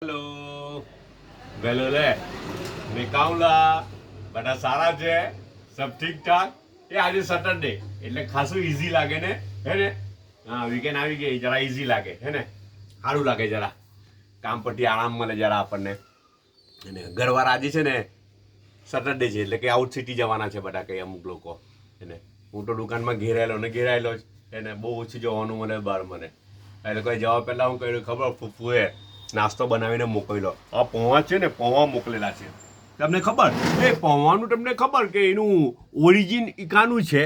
hello वेलो ले निकाउला બધા સારા છે સબ ઠીક ઠાક એ આજે સેટરડે એટલે ખાસું ઈઝી લાગે ને હે ને હા વીકેન્ડ આવી ગઈ જરા ઈઝી લાગે હે ને સારું લાગે જરા કામ પરથી આરામ મળે જરા આપણને અને ઘરવાર આજે છે ને સેટરડે છે એટલે કે આઉટ સિટી જવાના છે બધા કંઈ અમુક લોકો એને હું તો દુકાનમાં ઘેરાયેલો જ એને બહુ ઓછી જવાનું મળે બહાર મને એટલે કોઈ જવા પહેલાં હું કહ્યું ખબર ફૂફુએ નાસ્તો બનાવીને મોકલ્યો આ પૌવા છે ને પૌવા મોકલેલા છે તમને ખબર એ પૌવાનું તમને ખબર કે એનું ઓરિજિન ઇકાનું છે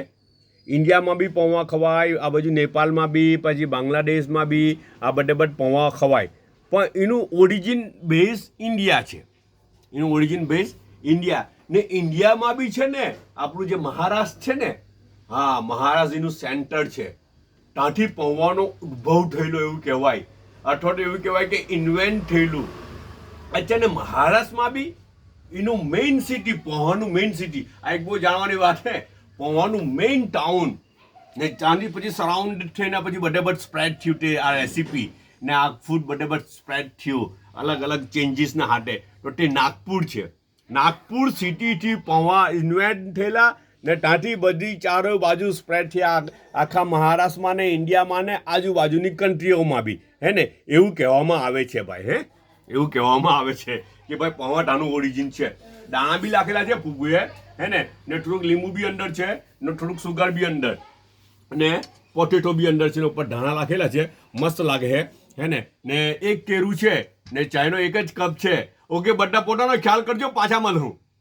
ઇન્ડિયામાં બી પૌવા ખવાય આ બાજુ નેપાળમાં બી પછી બાંગ્લાદેશમાં બી આ બધે પૌવા ખવાય પણ એનું ઓરિજિન બેઝ ઇન્ડિયા છે એનું ઓરિજિન બેઝ ઇન્ડિયા ને ઇન્ડિયામાં બી છે ને આપણું જે મહારાષ્ટ્ર છે ને હા મહારાષ્ટ્ર એનું સેન્ટર છે ત્યાંથી પૌવાનો ઉદ્ભવ થયેલો એવું કહેવાય અથવા તો એવું કહેવાય કે ઇન્વેન્ટ થયેલું અચ્છા ને મહારાષ્ટ્રમાં બી એનું મેઇન સિટી પૌવાનું મેઇન સિટી આ એક બહુ જાણવાની વાત છે પૌવાનું મેઇન ટાઉન ને ત્યાંથી પછી સરાઉન્ડ થઈને પછી બધે સ્પ્રેડ થયું તે આ રેસીપી ને આ ફૂડ બધે સ્પ્રેડ થયું અલગ અલગ ચેન્જીસના હાથે તો તે નાગપુર છે નાગપુર સિટીથી પૌવા ઇન્વેન્ટ થયેલા ને ત્યાંથી બધી ચારો બાજુ સ્પ્રેડ થયા આખા મહારાષ્ટ્રમાં ને ઇન્ડિયામાં ને આજુબાજુની કન્ટ્રીઓમાં બી હે ને એવું કહેવામાં આવે છે ભાઈ હે એવું કહેવામાં આવે છે કે ભાઈ પૌવા ત્યાંનું ઓરિજિન છે દાણા બી લાખેલા છે ફૂગુએ હે ને થોડુંક લીંબુ બી અંદર છે ને થોડુંક સુગર બી અંદર ને પોટેટો બી અંદર છે ને ઉપર ધાણા લાખેલા છે મસ્ત લાગે હે ને એક કેરું છે ને ચાયનો એક જ કપ છે ઓકે બધા પોતાનો ખ્યાલ કરજો પાછા મળું